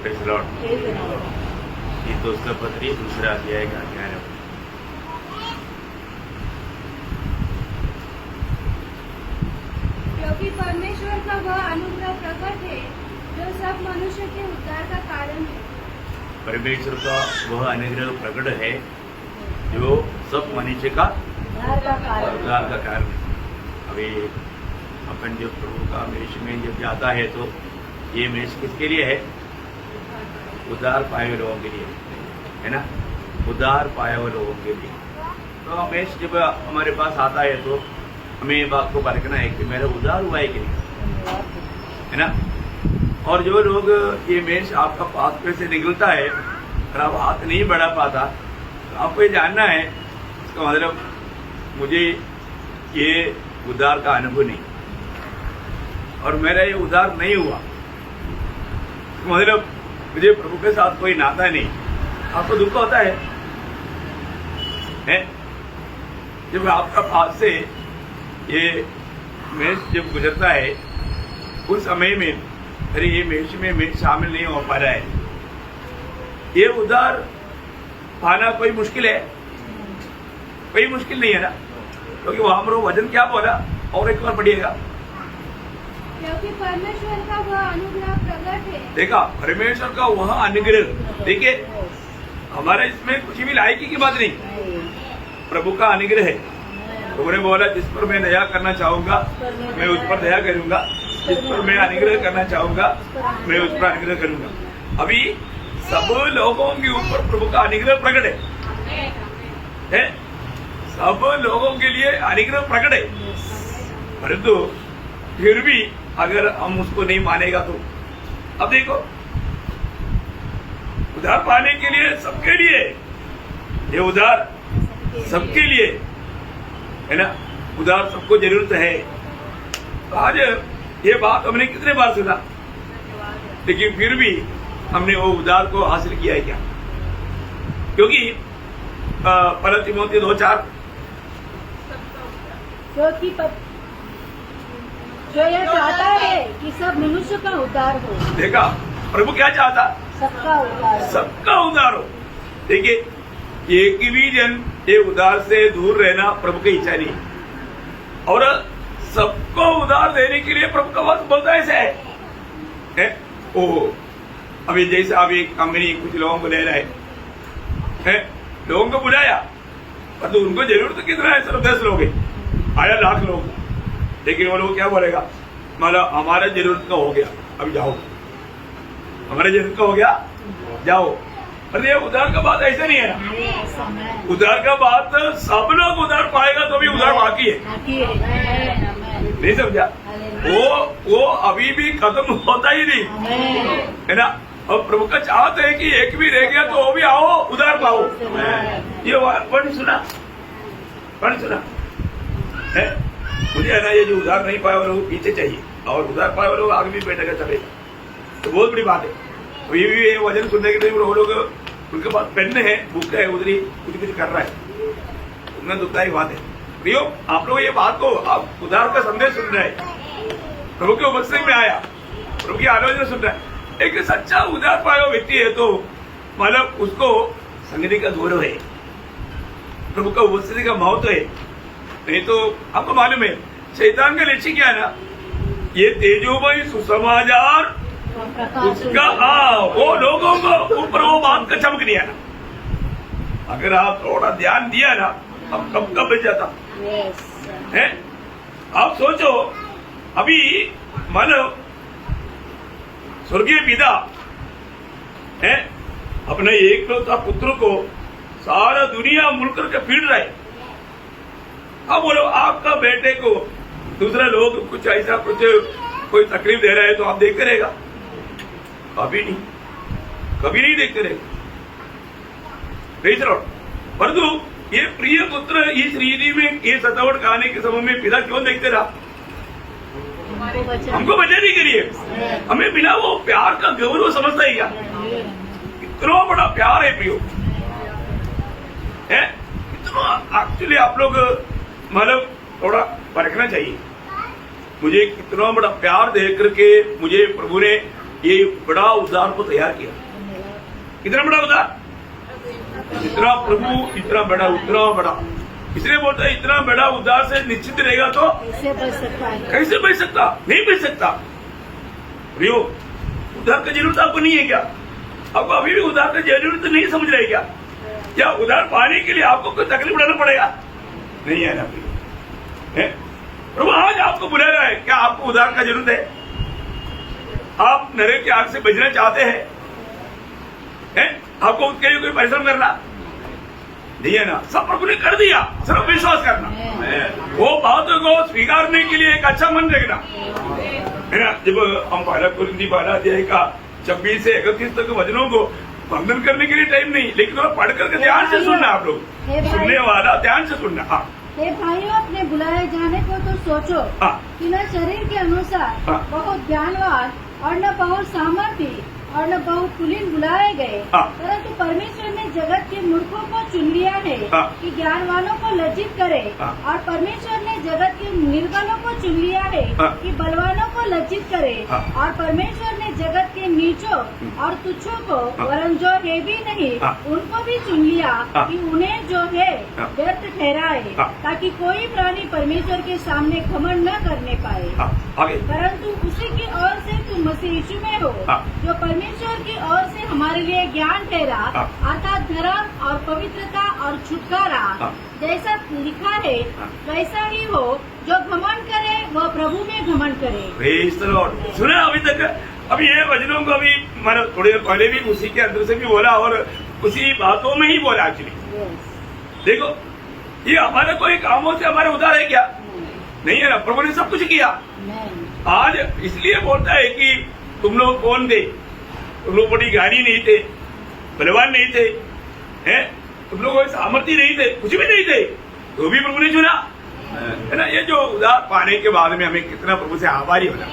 Praise Lord. तीतुस का पत्री दूसरा अध्याय का 11। क्योंकि परमेश्वर का वह अनुग्रह प्रकट है जो सब मनुष्य के उद्धार का कारण है। परमेश्वर का वह अनुग्रह प्रकट है जो सब मनुष्य का उद्धार का कारण है। अभी अपन जब प्रभु का मेष में जब जाता है तो ये मेष किसके लिए है? उद्धार पाए हुए लोगों के लिए, है ना? उद्धार पाए हुए लोगों के लिए। तो मेष जब हमारे पास आता है तो हमें ये बात को परखना है कि मेरा उद्धार हुआ है कि नहीं, है ना? और जो लोग ये मेष आपका पास पे से निकलता है और आप हाथ नहीं बढ़ा पाता, तो आपको ये जानना है, इसका मतलब मुझे ये उद्धार का अनुभव नहीं और मेरा ये उद्धार नहीं हुआ, मतलब मुझे प्रभु के साथ कोई नाता नहीं। आपको दुख होता है? जब आपका पास से ये मेष जब गुजरता है उस समय में अरे ये मेष में मेष शामिल नहीं हो पा रहा है, ये उद्धार पाना कोई मुश्किल है? कोई मुश्किल नहीं है ना, क्योंकि वहां पर वजन क्या बोला और एक बार पढ़िएगा। क्योंकि परमेश्वर का वह अनुग्रह प्रकट है। देखा, परमेश्वर का वह अनुग्रह। देखिए, हमारा इसमें कुछ भी लायकी की बात नहीं, प्रभु का अनुग्रह है। प्रभु ने बोला जिस पर मैं दया करना चाहूंगा मैं उस पर दया करूंगा, जिस पर मैं अनुग्रह करना चाहूंगा मैं उस पर अनुग्रह करूंगा। अभी सब लोगों के ऊपर प्रभु का अनुग्रह प्रकट है? सब लोगों के लिए अनुग्रह प्रकट है, परंतु फिर भी अगर हम उसको नहीं मानेगा तो अब देखो, उद्धार पाने के लिए सबके लिए ये उद्धार सबके लिए है ना, उद्धार सबको जरूरत है। तो आज ये बात हमने कितने बार सुना, लेकिन फिर भी हमने वो उद्धार को हासिल किया है क्या? क्योंकि पहला तीमुथियुस 2:4 क्योंकि जो यह चाहता है कि सब मनुष्य का उद्धार हो। देखा, प्रभु क्या चाहता? सबका उद्धार, सबका उद्धार हो। देखिए, एक भी जन ये उद्धार से दूर रहना प्रभु की इच्छा नहीं, और सबको उद्धार देने के लिए प्रभु का वक्त बोलता है ऐसे है? ओ अभी जैसे अभी कंपनी कुछ लोगों को ले रहा है, लोगों को बुलाया, तो उनको जरूरत कितना है? सिर्फ 10 लोग है, आया लाख लोग, लेकिन वो लोग क्या बोलेगा? मतलब हमारा जरूरत का हो गया, अभी जाओ, हमारे जरूरत का हो गया, जाओ। अरे उद्धार का बात ऐसा नहीं है ना, उद्धार का बात सब लोग उद्धार पाएगा तो भी उद्धार बाकी है, नहीं समझा? वो अभी भी खत्म होता ही नहीं, है ना? और प्रभु का चाहते है कि एक भी रह गया तो वो भी आओ, उद्धार पाओ। ये पढ़ सुना है? मुझे है ना, ये जो उद्धार नहीं पाए लोग पीछे चाहिए और उद्धार पाए लोग आगे भी बैठेगा चलेगा, तो बहुत बड़ी बात है। तो ये वजन सुनने के लिए वो लोग, उनके पास पेन है, बुक है, उधर ही कुछ कर रहा है, उतना दुखदायी बात है। प्रियो, आप लोग ये बात को, आप उद्धार का संदेश सुन रहे हैं, प्रभु के उपस्थिति में आया, प्रभु की आलोचना सुन रहा है, एक सच्चा उद्धार पाया व्यक्ति है तो मतलब उसको संगति का गौरव है, प्रभु का उपस्थिति का महत्व है। नहीं तो आपको मालूम है शैतान का लक्ष्य क्या है ना, ये तेजोमय सुसमाचार उसका वो लोगों को ऊपर वो बात का चमक दिया ना। अगर आप थोड़ा ध्यान दिया ना, अब कब बच जाता है? आप सोचो, अभी मानो स्वर्गीय पिता है अपने एकलौता पुत्र को सारा दुनिया मुड़कर के पीड़ रहा है। अब बोलो, आपका बेटे को दूसरा लोग कुछ ऐसा कुछ कोई तकलीफ दे रहा है तो आप देखते रहेगा? कभी नहीं देखते रहेगा। परंतु ये प्रिय पुत्र इस रीति में ये सतावट खाने के समय में पिता क्यों देखते रहा? हमको बचाने के लिए, हमें बिना वो प्यार का गौरव समझता है क्या? इतना बड़ा प्यार है प्रियो, है इतना। एक्चुअली आप लोग मतलब थोड़ा परखना चाहिए, मुझे कितना बड़ा प्यार देख करके मुझे प्रभु ने ये बड़ा उद्धार को तैयार किया। कितना बड़ा उद्धार, इतना प्रभु इतना बड़ा, उतना बड़ा, इसलिए बोलता है इतना बड़ा उद्धार से निश्चित रहेगा तो कैसे बच सकता है? कैसे बच सकता, नहीं बच सकता। प्रियो, उद्धार की जरूरत आपको नहीं है क्या? आपको अभी भी उद्धार की जरूरत नहीं समझ रहे क्या? क्या उद्धार पाने के लिए आपको कोई तकलीफ उठाना पड़ेगा? नहीं है ना प्रियो। प्रभु आज आपको बुला रहा है, क्या आपको उद्धार का जरूरत है? आप नरक की आग से बचना चाहते हैं? आपको उसके लिए कोई परिश्रम करना नहीं है ना, सब प्रभु ने कर दिया, सिर्फ विश्वास करना, वो बातों को स्वीकारने के लिए एक अच्छा मन रखना है ना। जब हम पहला कुरिन्थी 12 अध्याय का 26 से 31 तक वचनों को वर्णन करने के लिए टाइम नहीं, लेकिन थोड़ा पढ़ करके ध्यान से सुनना, आप लोग सुनने वाला ध्यान से सुनना। हाँ, हे भाइयों, अपने बुलाए जाने को तो सोचो कि न शरीर के अनुसार बहुत ज्ञानवान और न बहुत सामर्थी और न बहुत कुलीन बुलाए गए, परंतु परमेश्वर ने जगत के मूर्खों को चुन लिया है कि ज्ञानवानों को लज्जित करे, और परमेश्वर ने जगत के निर्बलों को चुन लिया है कि बलवानों को लज्जित करे, और परमेश्वर ने जगत के नीचों और तुच्छों को, वरन जो है भी नहीं, उनको भी चुन लिया कि उन्हें जो है व्यर्थ ठहराए, ताकि कोई प्राणी परमेश्वर के सामने घमंड न करने पाए, परंतु उसी की ओर से तुम मसीह यीशु में हो, जो परमेश्वर की ओर से हमारे लिए ज्ञान ठहरा, अर्थात धर्म और पवित्रता और छुटकारा, जैसा लिखा है वैसा ही हो। जो घमंड करे वह प्रभु में घमंड करे। Praise the Lord. सुना अभी तक, अभी ये वचनों को अभी मैंने थोड़ी देर पहले भी उसी के अंदर से भी बोला और उसी बातों में ही बोला एक्चुअली। देखो, ये हमारे कोई कामों से हमारे उद्धार है क्या? नहीं है ना, प्रभु ने सब कुछ किया। आज इसलिए बोलता है कि तुम लोग कौन थे? तुम लोग बड़ी गाड़ी नहीं थे, बलवान नहीं थे, हैं? तुम लोग कोई सामर्थ्य नहीं थे, कुछ भी नहीं थे, तो भी प्रभु ने चुना, है ना। ये जो उद्धार पाने के बाद में हमें कितना प्रभु से आभारी होना,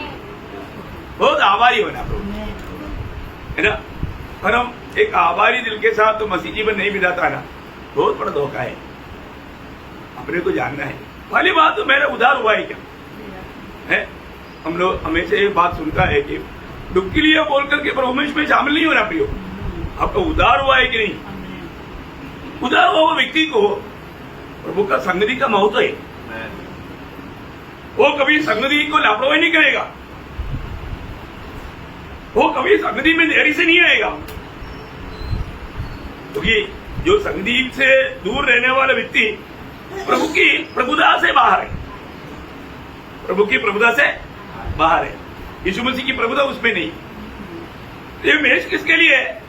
बहुत आभारी होना प्रभु, है ना। और हम एक आभारी दिल के साथ तो मसीह जीवन नहीं बिताता ना, बहुत बड़ा धोखा है। अपने को जानना है। पहली बात तो मेरा उद्धार हुआ है क्या है? हम लोग हमेशा ये बात सुनता है कि दुख के लिए बोल करके प्रभु में शामिल नहीं होना प्रियो। आपका उद्धार हुआ है कि नहीं? उद्धार हुआ व्यक्ति को प्रभु का संगति का महत्व है। वो कभी संगति को लापरवाही नहीं करेगा, वो कभी संगति में देरी से नहीं आएगा, क्योंकि जो संगति से दूर रहने वाला व्यक्ति प्रभु की प्रभुता से बाहर है, प्रभु की प्रभुता से बाहर है। यीशु मसीह की प्रभुता उसमें नहीं। ये मेष किसके लिए है?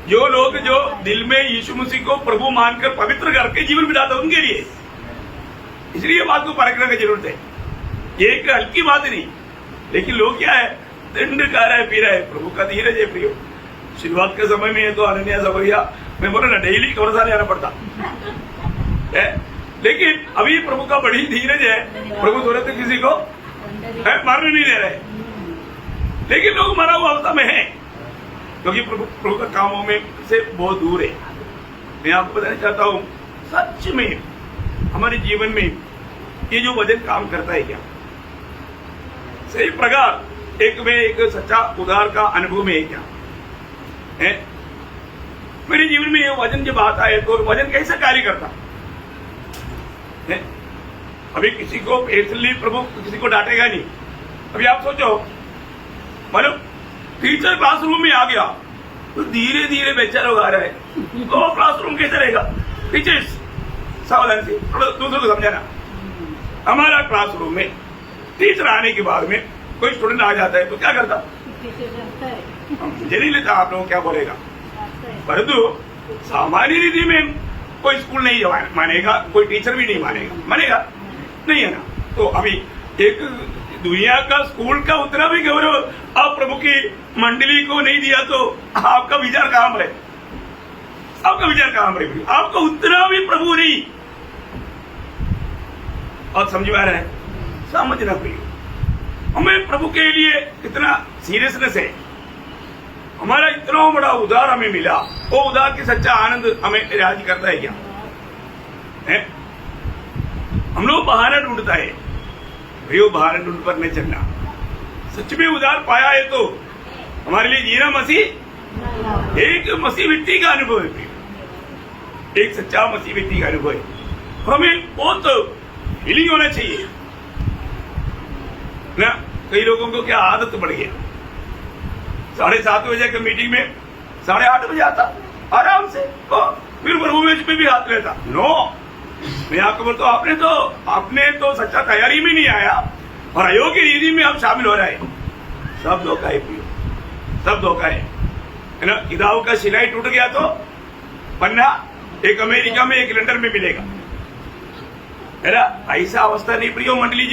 जो लोग जो दिल में यीशु मसीह को प्रभु मानकर पवित्र करके जीवन बिताते हैं, उनके लिए। इसलिए बात को परखने की जरूरत है। ये एक हल्की बात नहीं, लेकिन लोग क्या है, दंड खा रहा है, पी रहा है। प्रभु का धीरज है प्रियो। शुरुआत के समय में तो अनन्या सबरिया मैं बोला ना, डेली कब्रिस्तान जाना पड़ता है, लेकिन अभी प्रभु का बड़ी धीरज है। प्रभु थोड़े तो किसी को मारने नहीं दे रहे, लेकिन लोग मरा हुआ अवस्था में है, क्योंकि प्रभु का कामों में से बहुत दूर है। मैं आपको बताना चाहता हूँ, सच में हमारे जीवन में ये जो वचन काम करता है क्या? सही प्रकार एक सच्चा उद्धार का अनुभव में है क्या है? मेरे जीवन में ये वचन जब आता है तो वचन कैसा कार्य करता है? अभी किसी को पर्सनली प्रभु किसी को डांटेगा नहीं। अभी आप सोचो, मतलब टीचर क्लासरूम में आ गया तो धीरे धीरे बेचारा लोग आ रहा है, तो क्लासरूम कैसे रहेगा? टीचर्स सावधान से दूसरों को समझाना। हमारा क्लासरूम में टीचर आने के बाद में कोई स्टूडेंट आ जाता है तो क्या करता? मुझे नहीं लेता आप लोग क्या बोलेगा, परंतु सामान्य रीति में कोई स्कूल नहीं मानेगा, कोई टीचर भी नहीं मानेगा नहीं है ना। तो अभी एक दुनिया का स्कूल का उतना भी गौरव आप प्रभु की मंडली को नहीं दिया तो आपका विचार कहां है? आपका विचार कहां है? आपको उतना भी प्रभु नहीं। और समझ में आ रहा है? समझना प्रिय, हमें प्रभु के लिए कितना सीरियसनेस है। हमारा इतना बड़ा उद्धार हमें मिला, वो उद्धार की सच्चा आनंद हमें राज करता है क्या है? हम लोग बहाना ढूंढता है, भाई वो बहाना ढूंढ पर नहीं चलना। सच में उद्धार पाया है तो हमारे लिए जीना मसीह एक मसीह व्यक्ति का अनुभव है, एक सच्चा मसीह व्यक्ति का अनुभव है। हमें बहुत फीलिंग होना चाहिए ना। कई लोगों को क्या आदत पड़ गया, 7:30 बजे की मीटिंग में 8:30 बजे आता आराम से, फिर प्रभु में भी हाथ लेता। नो, मैं आपको बोलता हूं, आपने तो सच्चा तैयारी में नहीं आया और अयोग्य रीति में हम शामिल हो रहे हैं। सब धोखा है प्रियो, सब धोखा है ना। किताब का सिलाई टूट गया तो पन्ना एक अमेरिका में एक लंदन में मिलेगा, है ना। ऐसा अवस्था नहीं प्रियो। मंडली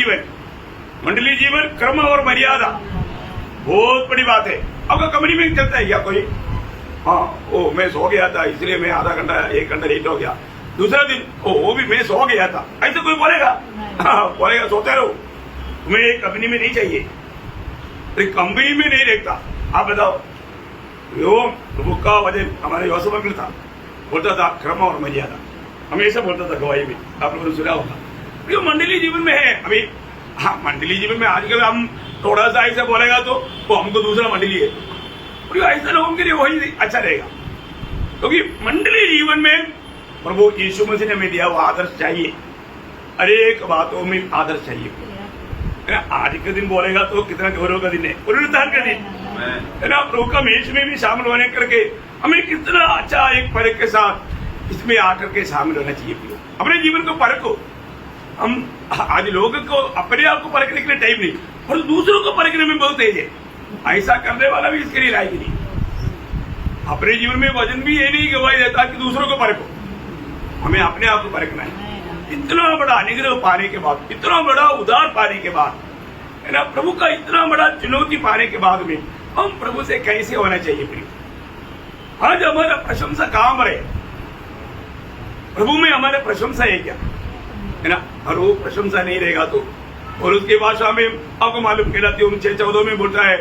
जीवन क्रम और मर्यादा बहुत बड़ी बात है। आपका कमरी में चलता है क्या कोई? हाँ, ओ मैं सो गया था इसलिए मैं आधा घंटा 1 घंटा लेट हो गया। दूसरा दिन वो भी मैं सो गया था, ऐसे कोई बोलेगा? हाँ, बोलेगा सोते रहो। तुम्हें एक कंपनी में नहीं चाहिए, कंपनी में नहीं देखता। आप बताओ, यो प्रभु का वजन हमारे योसेफ अंकल था, बोलता था क्रम और मर्यादा, हमेशा बोलता था गवाही में, आप लोगों ने सुना होगा। जो मंडली जीवन में है अभी, हाँ मंडली जीवन में आजकल हम थोड़ा सा ऐसा बोलेगा तो वो हमको दूसरा मंडली है, ऐसा लोगों के लिए वही अच्छा रहेगा। क्योंकि मंडली जीवन में प्रभु यीशु मसीह ने हमें दिया वो आदर्श चाहिए, हर एक बातों में आदर्श चाहिए। आज के दिन बोलेगा तो कितना गौरव का दिन है, पुनरुत्थान का दिन है ना। प्रभु का मेष में भी शामिल होने करके हमें कितना अच्छा एक परख के साथ इसमें आकर के शामिल होना चाहिए। अपने जीवन को परखो। हम आज लोगों को अपने आप को परखने के लिए टाइम नहीं, और दूसरों को परखने में बहुत तेज है। ऐसा करने वाला भी इसके लिए लायक नहीं। अपने जीवन में वजन भी ये नहीं गवाही देता कि दूसरों को परखो, हमें अपने आप को परखना है। इतना बड़ा अनुग्रह पाने के बाद, इतना बड़ा उदार पाने के बाद, है ना, प्रभु का इतना बड़ा चुनौती पाने के बाद में हम प्रभु से कैसे होना चाहिए प्रिय? आज हमारा प्रशंसा काम रहे, प्रभु में हमारे प्रशंसा है क्या, है ना। और वो प्रशंसा नहीं रहेगा तो, और उसकी भाषा में आपको मालूम कहलाती है 6:14 में बोलता है,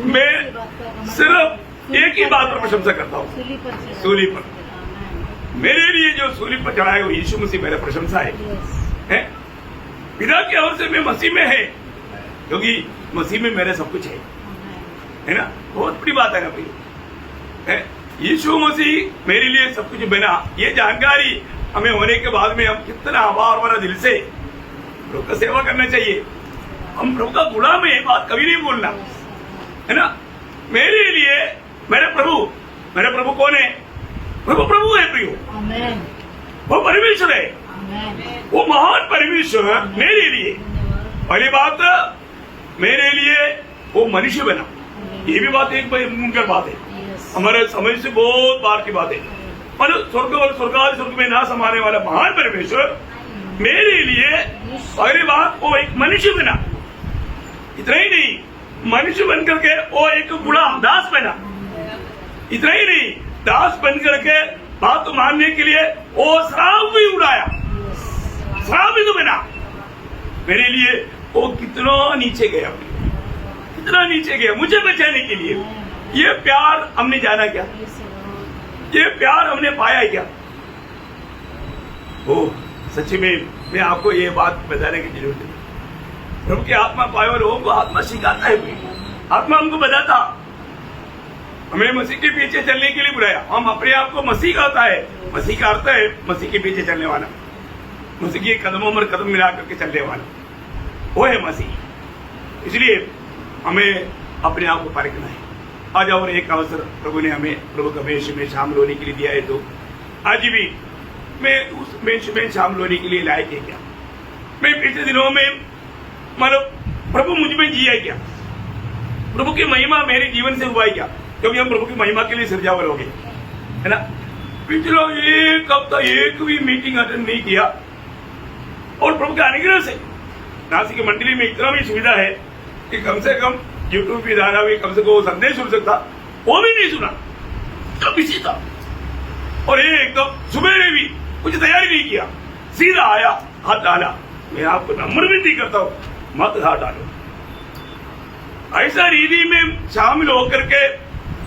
मैं सिर्फ एक ही बात पर प्रशंसा करता हूँ, सूली पर। मेरे लिए जो सूली पर चढ़ा है वो यीशु मसीह मेरा प्रशंसा है। पिता की ओर से मैं मसीह में है, क्योंकि मसीह में मेरे सब कुछ है ना। बहुत बड़ी बात है ना भाई, यीशु मसीह मेरे लिए सब कुछ बना। ये जानकारी हमें होने के बाद में हम कितना आभार भरा दिल से प्रभु का सेवा करना चाहिए। हम प्रभु का गुलाम है, बात कभी नहीं बोलना, है ना। मेरे लिए मेरे प्रभु कौन है? प्रभु है प्रियो, वो परमेश्वर है, वो महान परमेश्वर मेरे लिए। पहली बात, मेरे लिए वो मनुष्य बना, ये भी बात एक मुमकिन बात है, हमारे समझ से बहुत बार की बात है। पर स्वर्ग और स्वर्ग में ना समाने वाला महान परमेश्वर मेरे लिए पहली बात वो एक मनुष्य बना। इतना ही नहीं, मनुष्य बन करके वो एक गुलाम दास बना। इतना ही नहीं, दास बन करके बात मानने के लिए वो श्राप भी उड़ाया, श्राप भी तो बना मेरे लिए। वो कितना नीचे गया, कितना नीचे गया मुझे बचाने के लिए। ये प्यार हमने जाना क्या? ये प्यार हमने पाया क्या? ओ सच्ची में मैं आपको ये बात बताने की जरूरत है। प्रभु की आत्मा पाए और लोगों को आत्मा सिखाता है, आत्मा हमको बताता। हमें मसीह के पीछे चलने के लिए बुलाया। हम अपने आप को मसीह कहता है, मसीह का अर्थ है मसीह के पीछे चलने वाला, मसीह के कदमों पर कदम मिला करके चलने वाला, वो है मसीह। इसलिए हमें अपने आप को परखना है। आज और एक अवसर प्रभु ने हमें प्रभु का मेष में शामिल होने के लिए दिया है, तो आज भी मैं उस मेष में शामिल होने के लिए लायक है क्या? मैं पिछले दिनों में मतलब प्रभु मुझ में जिया क्या? प्रभु की महिमा मेरे जीवन से हुआ है क्या? क्योंकि हम प्रभु की महिमा के लिए सृजावल हो गए, है ना। पिछला एक हफ्ता एक भी मीटिंग अटेंड नहीं किया, और प्रभु के अनुग्रह से नासिक की मंडली में इतना भी सुविधा है कि कम से कम यूट्यूब के द्वारा भी कम से कम संदेश सुन सकता, वो भी नहीं सुना, तो बिजी था। और एकदम सुबह में भी कुछ तैयारी नहीं किया, सीधा आया, हाथ डाला। मैं आपको नम्र विनती करता हूँ, मत हाथ डालो। ऐसा रीति में शामिल होकर के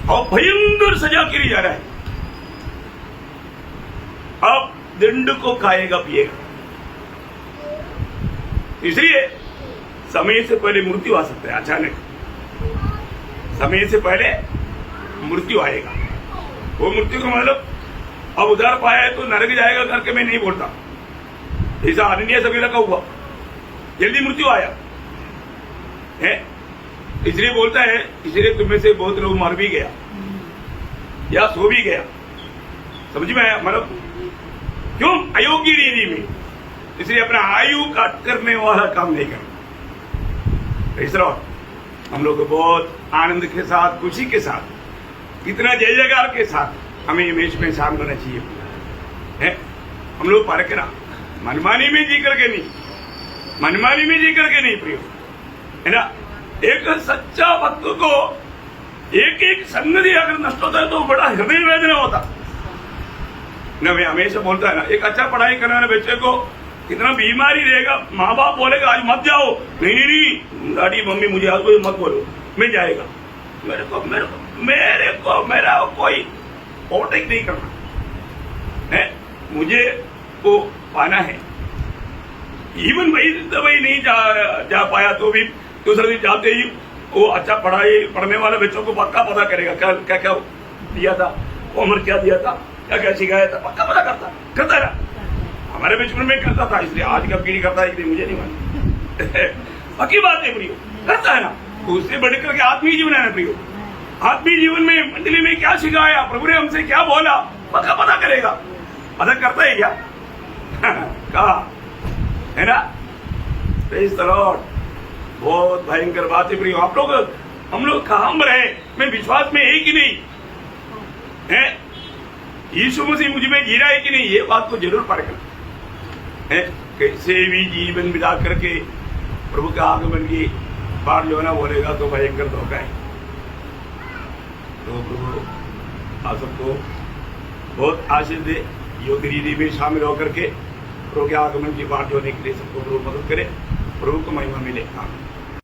और भयंकर सजा के लिए जा रहा है। अब दंड को खाएगा पिएगा, इसलिए समय से पहले मृत्यु आ सकता है अचानक। समय से पहले मृत्यु आएगा। वो मृत्यु का मतलब अब उधार पाया है तो नरक जाएगा करके मैं नहीं बोलता, ऐसा अनन्य सभी का हुआ, जल्दी मृत्यु आया है, इसलिए बोलता है, इसलिए तुम्हें से बहुत लोग मर भी गया या सो भी गया। समझ में आया? मतलब क्यों? अयोग्य रीति में, इसलिए अपना आयु काट करने वाला काम नहीं करना। तीसरा, हम लोग बहुत आनंद के साथ, खुशी के साथ, कितना जय जयकार के साथ हमें इमेज में शामिल होना चाहिए है। हम लोग पार करा मनमानी में जी करके नहीं, मनमानी में जी करके नहीं प्रियो, है ना। एक सच्चा भक्त को एक एक संगति अगर नष्ट होता है तो बड़ा हृदय वेदना होता न। मैं हमेशा बोलता है ना, एक अच्छा पढ़ाई करने वाले बच्चे को कितना बीमारी रहेगा, माँ बाप बोलेगा आज मत जाओ, नहीं नहीं नहीं दादी मम्मी मुझे आज कोई मत बोलो, मैं जाएगा। मेरा कोई ओवरटेक नहीं करना है, मुझे वो पाना है। इवन वही नहीं जा पाया तो भी दूसरे दिन जाते ही वो अच्छा पढ़ने वाले बच्चों को पक्का पता करेगा क्या क्या दिया था, होमवर्क क्या दिया था, क्या क्या सिखाया था, पक्का पता करता है ना। हमारे बचपन में करता था, इसलिए आज का पीढ़ी करता है इसलिए मुझे नहीं मालूम। पक्की बात है प्रियो, करता है ना। तो उससे बढ़कर के आत्मीय जीवन है ना प्रियो, आत्मीय जीवन में मंडली में क्या सिखाया, प्रभु ने हमसे क्या बोला, पक्का पता करेगा। पता करता है क्या? कहा है ना। Praise the Lord. बहुत भयंकर बात है प्रियो। आप लोग हम लोग कहाँ रहे, मैं विश्वास में है कि नहीं है, यीशु मसीह मुझ में जी रहा है कि नहीं, ये बात को जरूर परखना है। कैसे भी जीवन बिता करके प्रभु के आगमन की बात जो है ना बोलेगा तो भयंकर धोखा है। तो प्रभु आप सबको बहुत आशीष दे, योग रीति में शामिल होकर के प्रभु के आगमन की बात होने के लिए सबको प्रभु मदद करे, प्रभु को महिमा मिले। आमीन।